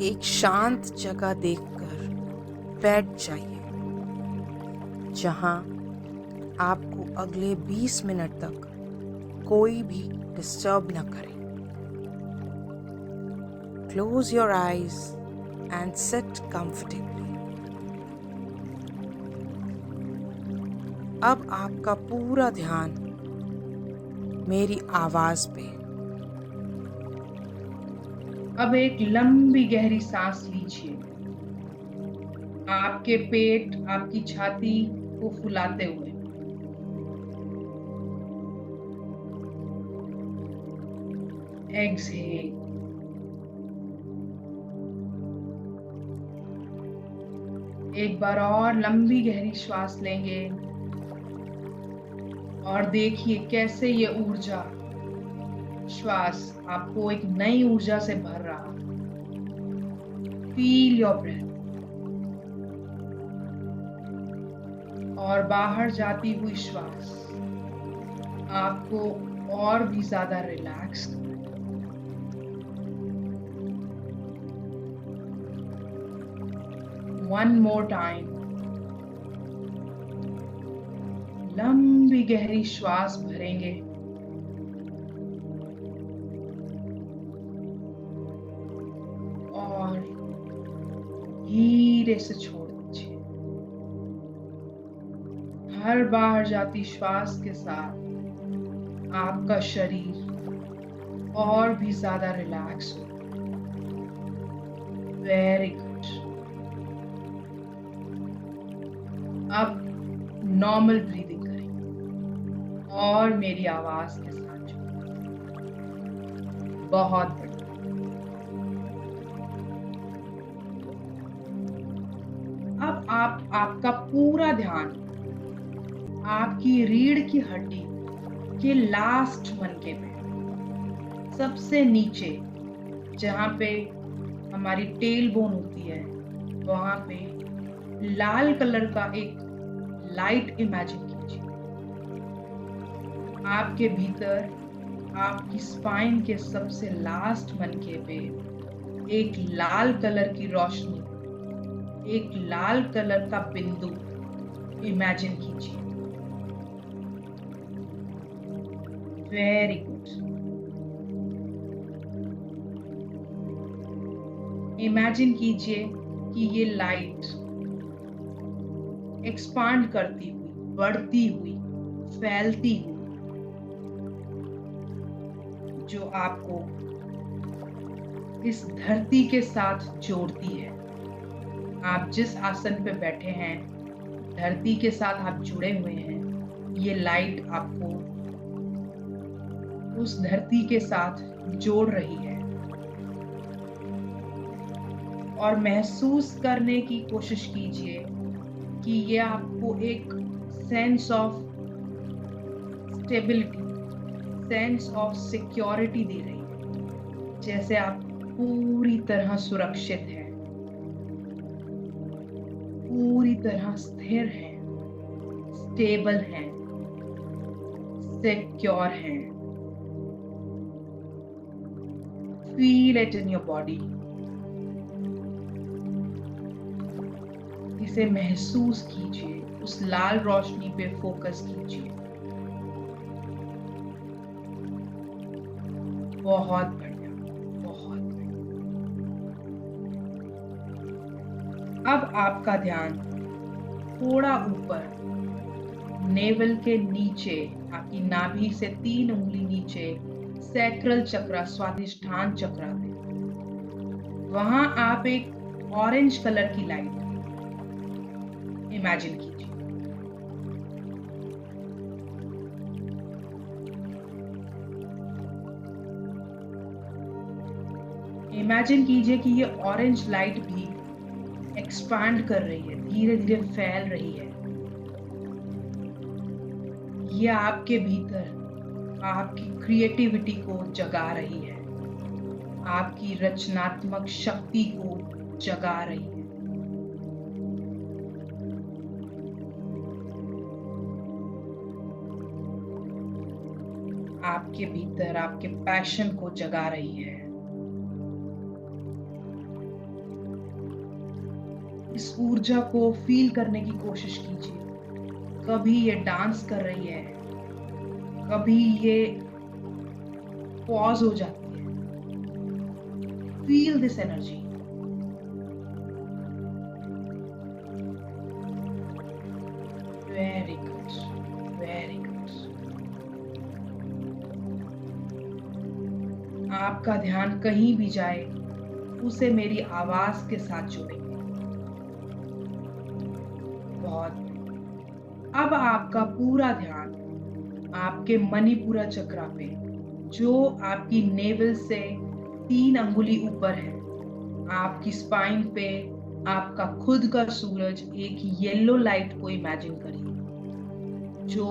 एक शांत जगह देखकर बैठ जाइए जहां आपको अगले 20 मिनट तक कोई भी डिस्टर्ब न करे। Close your eyes and sit comfortably. अब आपका पूरा ध्यान मेरी आवाज पे। अब एक लंबी गहरी सांस लीजिए, आपके पेट, आपकी छाती को फुलाते हुए। एक्सहेल। एक बार और लंबी गहरी श्वास लेंगे और देखिए कैसे ये ऊर्जा श्वास आपको एक नई ऊर्जा से भर रहा। Feel your breath. और बाहर जाती हुई श्वास आपको और भी ज्यादा रिलैक्स। One more time. लंबी गहरी श्वास भरेंगे और धीरे से छोड़ दीजिए। हर बाहर जाती श्वास के साथ आपका शरीर और भी ज्यादा रिलैक्स हो। Very good. अब नॉर्मल ब्रीदिंग करें और मेरी आवाज के साथ बहुत बढ़िया। अब आपका पूरा ध्यान आपकी रीढ़ की हड्डी के लास्ट मनके पे, सबसे नीचे जहां पे हमारी टेल बोन होती है, वहां पे लाल कलर का एक लाइट इमेजिन कीजिए। आपके भीतर आपकी स्पाइन के सबसे लास्ट मनके पे एक लाल कलर की रोशनी, एक लाल कलर का बिंदु इमेजिन कीजिए। Very good. इमेजिन कीजिए कि ये लाइट एक्सपांड करती हुई, बढ़ती हुई, फैलती हुई, जो आपको इस धरती के साथ जोड़ती है। आप जिस आसन पे बैठे हैं, धरती के साथ आप जुड़े हुए हैं। ये लाइट आपको उस धरती के साथ जोड़ रही है और महसूस करने की कोशिश कीजिए कि ये आपको एक sense of stability, sense of security दे रही है, जैसे आप पूरी तरह सुरक्षित हैं, पूरी तरह स्थिर हैं, स्टेबल हैं, सिक्योर हैं। Feel it in your body. इसे महसूस कीजिए, उस लाल रोशनी पे फोकस कीजिए। बहुत बढ़िया, बहुत बढ़िया। अब आपका ध्यान थोड़ा ऊपर, नेवल के नीचे, आपकी नाभि से 3 उंगली नीचे, सैक्रल चक्र, स्वादिष्ठान चक्र पे, वहां आप एक ऑरेंज कलर की लाइट इमेजिन कीजिए। इमेजिन कीजिए कि ये ऑरेंज लाइट भी एक्सपांड कर रही है, धीरे धीरे फैल रही है। ये आपके भीतर आपकी क्रिएटिविटी को जगा रही है, आपकी रचनात्मक शक्ति को जगा रही है। आपके भीतर आपके पैशन को जगा रही है। इस ऊर्जा को फील करने की कोशिश कीजिए। कभी ये डांस कर रही है, कभी ये पॉज हो जाती है। Feel this energy. Very good, very good. आपका ध्यान कहीं भी जाए, उसे मेरी आवाज के साथ जोड़ेंगे। बहुत बढ़िया। अब आपका पूरा ध्यान आपके मणिपुरा चक्रा पे, जो आपकी नेवल से 3 अंगुली ऊपर है। आपकी स्पाइन पे आपका खुद का सूरज एक येलो लाइट को इमेजिन करिए, जो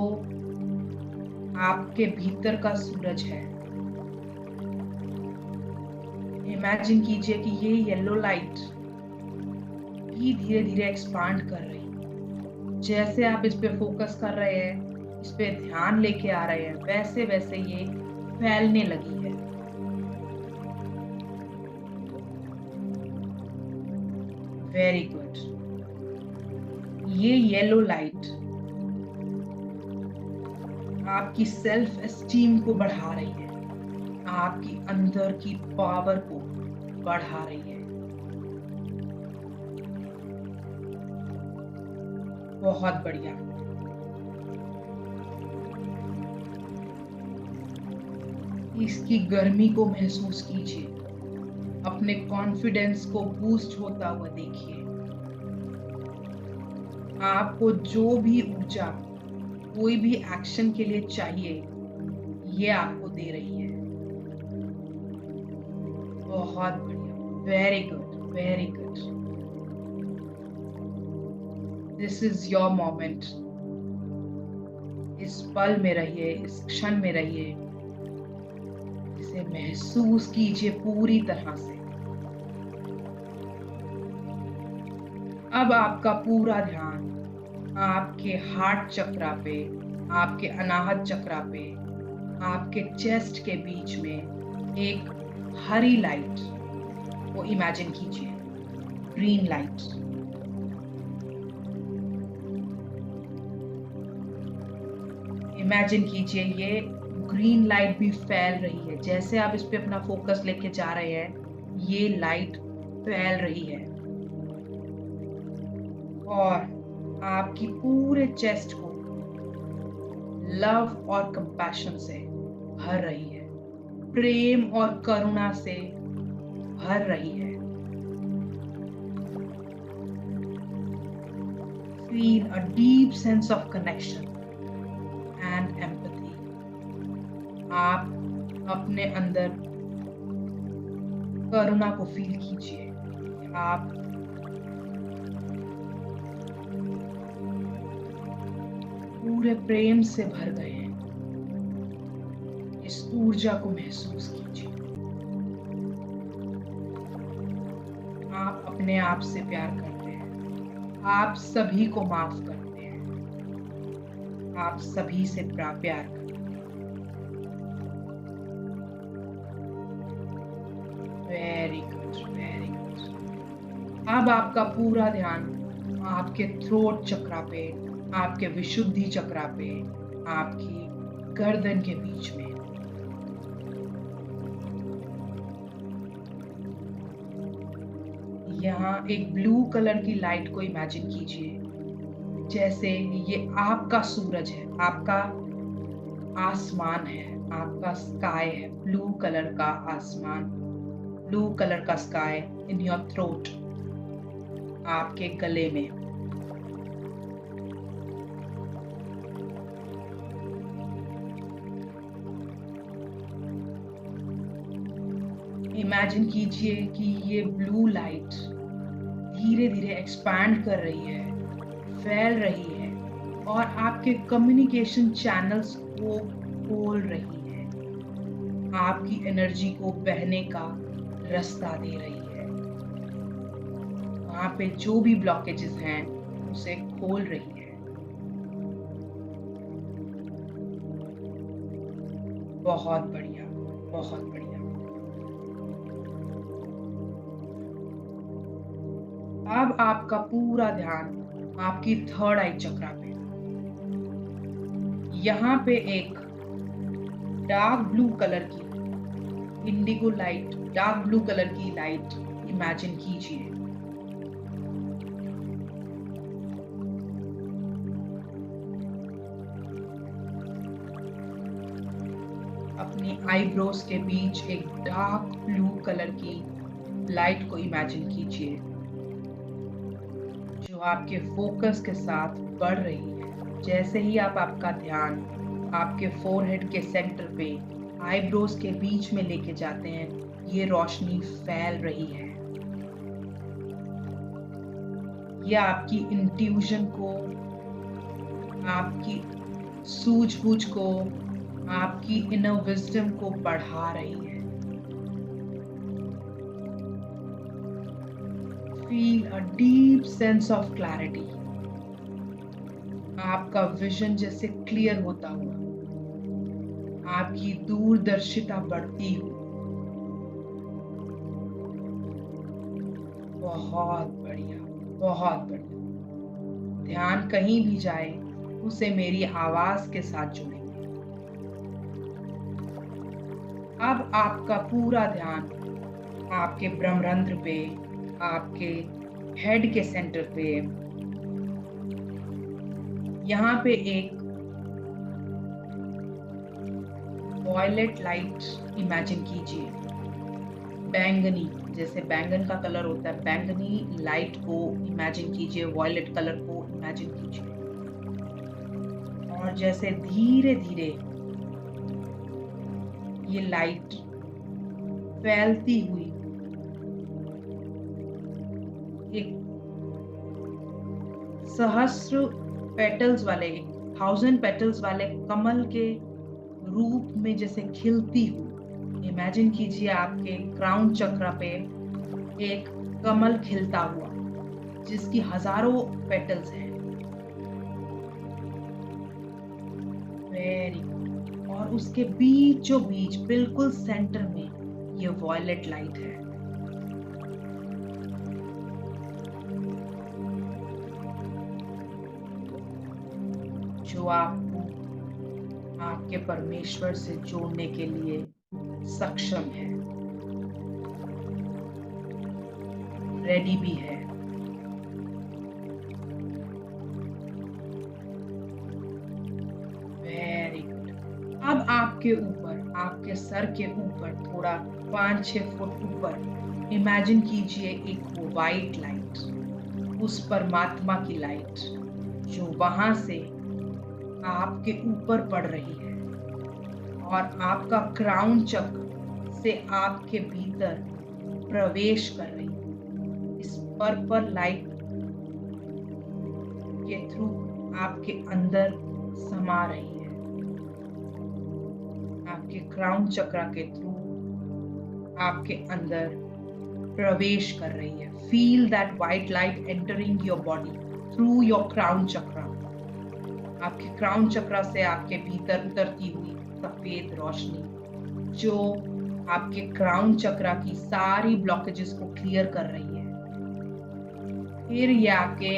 आपके भीतर का सूरज है। इमेजिन कीजिए कि ये येलो लाइट भी धीरे धीरे एक्सपांड कर रही है। जैसे आप इस पे फोकस कर रहे हैं, इस पे ध्यान लेके आ रहे हैं, वैसे वैसे ये फैलने लगी है। Very good. ये येलो लाइट आपकी सेल्फ एस्टीम को बढ़ा रही है, आपकी अंदर की पावर को बढ़ा रही है। बहुत बढ़िया। इसकी गर्मी को महसूस कीजिए, अपने कॉन्फिडेंस को बूस्ट होता हुआ देखिए। आपको जो भी ऊर्जा कोई भी एक्शन के लिए चाहिए, ये आपको दे रही है। बहुत बढ़िया। Very good, very good. This is your moment. इस पल में रहिए, इस क्षण में रहिए। इसे महसूस कीजिए पूरी तरह से। अब आपका पूरा ध्यान आपके हार्ट चक्रा पे, आपके अनाहत चक्रा पे, आपके चेस्ट के बीच में एक हरी लाइट को इमेजिन कीजिए, ग्रीन लाइट। इमेजिन कीजिए ये ग्रीन लाइट भी फैल रही है। जैसे आप इस पे अपना फोकस लेके जा रहे हैं, ये लाइट फैल रही है और आपकी पूरे चेस्ट को लव और कंपैशन से भर रही है, प्रेम और करुणा से भर रही है। Feel a deep sense of connection and empathy. आप अपने अंदर करुणा को फील कीजिए। आप पूरे प्रेम से भर गए हैं। इस ऊर्जा को महसूस कीजिए। आप अपने आप से प्यार करते हैं। आप सभी को माफ करते हैं। आप सभी से प्यार करते हैं। Very good, very good. अब आपका पूरा ध्यान आपके थ्रोट चक्रा पे, आपके विशुद्धि चक्रा पे, आपकी गर्दन के बीच में। यहाँ एक ब्लू कलर की लाइट को इमेजिन कीजिए, जैसे ये आपका सूरज है, आपका आसमान है, आपका स्काई है, ब्लू कलर का आसमान, ब्लू कलर का स्काई इन योर थ्रोट, आपके गले में। इमेजिन कीजिए कि ये ब्लू लाइट धीरे धीरे एक्सपैंड कर रही है, फैल रही है और आपके कम्युनिकेशन चैनल्स को खोल रही है, आपकी एनर्जी को बहने का रास्ता दे रही है। वहां पे जो भी ब्लॉकेजेस हैं उसे खोल रही है। बहुत बढ़िया, बहुत बढ़िया। अब आपका पूरा ध्यान आपकी थर्ड आई चक्रा पे। यहाँ पे एक डार्क ब्लू कलर की Indigo light, dark blue colour की लाइट इमेजिन कीजिए। अपनी आईब्रोज के बीच एक डार्क ब्लू कलर की लाइट को इमेजिन कीजिए जो आपके फोकस के साथ बढ़ रही है। जैसे ही आप आपका ध्यान आपके फोरहेड के सेंटर पे आईब्रोज के बीच में लेके जाते हैं, ये रोशनी फैल रही है। ये आपकी इंट्यूशन को, आपकी सूझबूझ को, आपकी इनर विजडम को बढ़ा रही है। Feel a deep sense of clarity. आपका विजन जैसे क्लियर होता हुआ, आपकी दूरदर्शिता बढ़ती हुई। बहुत बढ़िया, बहुत बढ़िया। ध्यान कहीं भी जाए उसे मेरी आवाज के साथ जोड़ें। अब आपका पूरा ध्यान आपके ब्रह्मरंध्र पे, आपके हेड के सेंटर पे, यहाँ पे एक वॉयलेट लाइट इमेजिन कीजिए। बैंगनी, जैसे बैंगन का कलर होता है, बैंगनी लाइट को इमेजिन कीजिए, वॉयलेट कलर को इमेजिन कीजिए। और जैसे धीरे धीरे ये लाइट फैलती हुई एक सहस्र पेटल्स वाले, 1000 पेटल्स वाले कमल के रूप में जैसे खिलती हुई इमेजिन कीजिए। आपके क्राउन चक्र पे एक कमल खिलता हुआ जिसकी हजारों पेटल्स हैं। Very good. और उसके बीचों बीच बिल्कुल सेंटर में ये वॉयलेट लाइट है। जो आपको आपके परमेश्वर से जोड़ने के लिए सक्षम है, रेडी भी है। Very good. अब आपके ऊपर, आपके सर के ऊपर थोड़ा 5-6 फुट ऊपर इमेजिन कीजिए एक वाइट लाइट, उस परमात्मा की लाइट जो वहां से आपके ऊपर पड़ रही है और आपका क्राउन चक्र से आपके भीतर प्रवेश कर रही है। इस पर्पल लाइट के थ्रू आपके अंदर समा रही है, आपके क्राउन चक्र के थ्रू आपके अंदर प्रवेश कर रही है। Feel that white light entering your body through your crown चक्र। आपके क्राउन चक्र से आपके भीतर उतरती हुई सफेद रोशनी जो आपके क्राउन चक्र की सारी ब्लॉकेजेस को क्लियर कर रही है। फिर ये आपके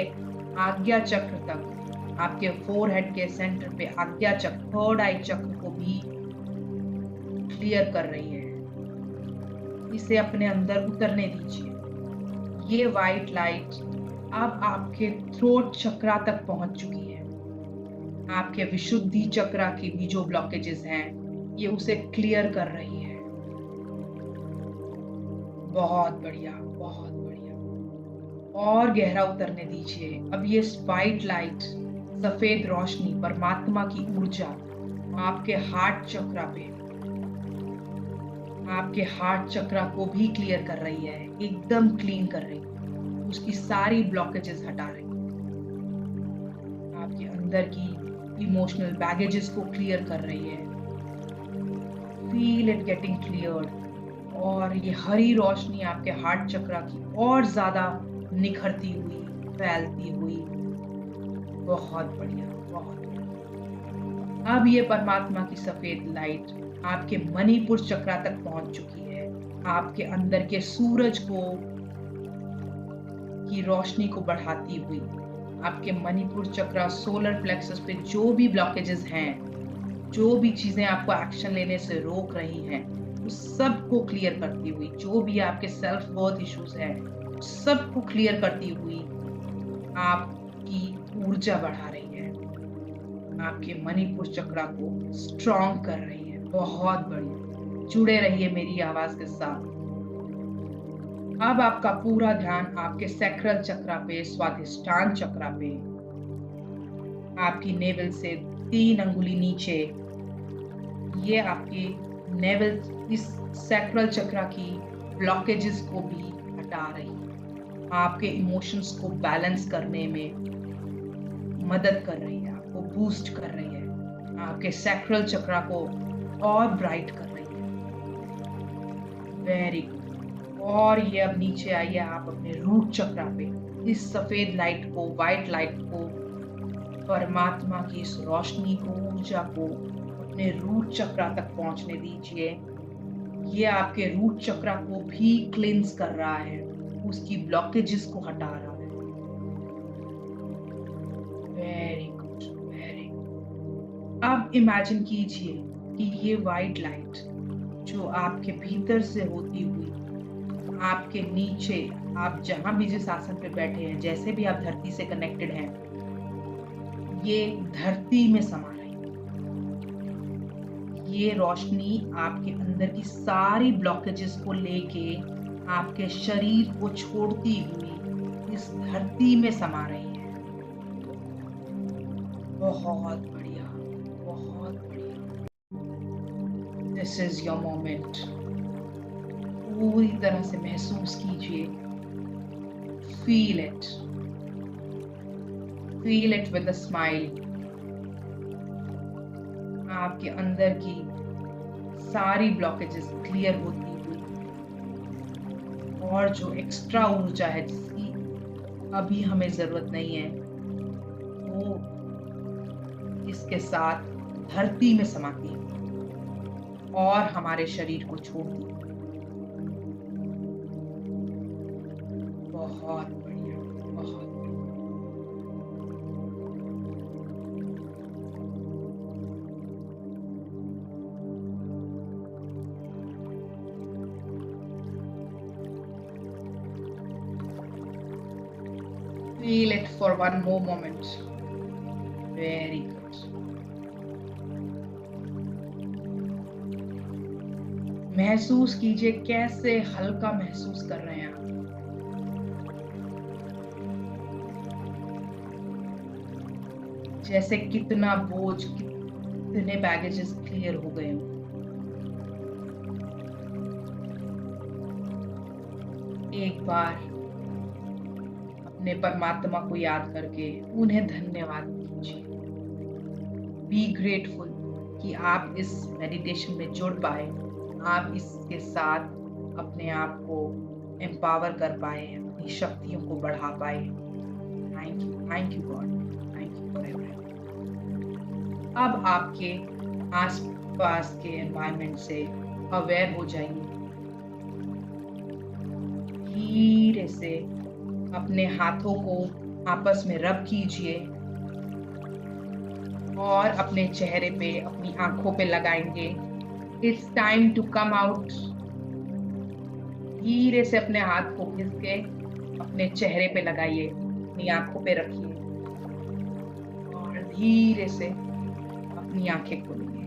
आज्ञा चक्र तक, आपके फोरहेड के सेंटर पे आज्ञा चक्र, थर्ड आई चक्र को भी क्लियर कर रही है। इसे अपने अंदर उतरने दीजिए। ये वाइट लाइट अब आपके थ्रोट चक्र तक पहुंच चुकी है। आपके विशुद्धि चक्र की भी जो ब्लॉकेजेस हैं ये उसे क्लियर कर रही है। बहुत बढ़िया, बहुत बढ़िया। और गहरा उतरने दीजिए। अब ये वाइट लाइट, सफेद रोशनी, परमात्मा की ऊर्जा आपके हार्ट चक्र पे, आपके हार्ट चक्र को भी क्लियर कर रही है, एकदम क्लीन कर रही है, उसकी सारी ब्लॉकेजेस हटा रही है, आपके अंदर की इमोशनल बैगेजेस को क्लियर कर रही है। Feel it getting cleared. और ये हरी रोशनी आपके हार्ट चक्र की और ज्यादा निखरती हुई, फैलती हुई। बहुत बढ़िया, बहुत बढ़िया। अब ये परमात्मा की सफेद लाइट आपके मणिपुर चक्र तक पहुंच चुकी है। आपके अंदर के सूरज को, की रोशनी को बढ़ाती हुई आपके मणिपुर चक्र, सोलर प्लेक्सस पे जो भी ब्लॉकेजेस हैं, जो भी चीजें आपको एक्शन लेने से रोक रही हैं, उस सब को क्लियर करती हुई, जो भी आपके सेल्फ वर्थ इश्यूज हैं, उस सब को क्लियर करती हुई आपकी ऊर्जा बढ़ा रही है, आपके मणिपुर चक्र को स्ट्रॉन्ग कर रही है। बहुत बढ़िया, जुड़े रहिए मेरी आवाज के साथ। अब आपका पूरा ध्यान आपके सैक्रल चक्र पे, स्वाधिष्ठान चक्र पे, आपकी नेवल से 3 अंगुली नीचे, ये आपकी नेवल, इस सैक्रल चक्र की ब्लॉकेजेस को भी हटा रही है, आपके इमोशंस को बैलेंस करने में मदद कर रही है, आपको बूस्ट कर रही है, आपके सैक्रल चक्र को और ब्राइट कर रही है। Very good. और ये अब नीचे आइए आप अपने रूट चक्र पे, इस सफेद लाइट को, व्हाइट लाइट को, परमात्मा की इस रोशनी को, ऊर्जा को अपने रूट चक्र तक पहुंचने दीजिए। ये आपके रूट चक्र को भी क्लींस कर रहा है, उसकी ब्लॉकेजेस को हटा रहा है। Very good, very good. अब इमेजिन कीजिए कि ये व्हाइट लाइट जो आपके भीतर से होती हुई आपके नीचे, आप जहां भी जिस आसन पे बैठे हैं, जैसे भी आप धरती से कनेक्टेड हैं, ये धरती में समा रही है। ये रोशनी आपके अंदर की सारी ब्लॉकेजेस को लेके आपके शरीर को छोड़ती हुई इस धरती में समा रही है। बहुत बढ़िया, बहुत बढ़िया। This is your moment. पूरी तरह से महसूस कीजिए, feel it with a smile. आपके अंदर की सारी ब्लॉकेजेस क्लियर होती हुई, और जो एक्स्ट्रा ऊर्जा है जिसकी अभी हमें जरूरत नहीं है, वो इसके साथ धरती में समाती है और हमारे शरीर को छोड़ती है। बहुत बढ़िया, बहुत बढ़िया। Feel it for one more moment. Very good. महसूस कीजिए कैसे हल्का महसूस कर रहे हैं आप। जैसे कितना बोझ, कितने बैगेजेस क्लियर हो गए हो। एक बार अपने परमात्मा को याद करके उन्हें धन्यवाद कीजिए। बी ग्रेटफुल कि आप इस मेडिटेशन में जुड़ पाए, आप इसके साथ अपने आप को एम्पावर कर पाए, अपनी शक्तियों को बढ़ा पाए। Thank you God, thank you for everything. अब आपके आसपास के एनवायरनमेंट से अवेयर हो जाइए। धीरे से अपने हाथों को आपस में रब कीजिए और अपने चेहरे पे, अपनी आंखों पे लगाएंगे। It's time to come out. धीरे से अपने हाथ को खींच के अपने चेहरे पे लगाइए, अपनी आंखों पे रखिए और धीरे से अपनी आंखें खोलिए।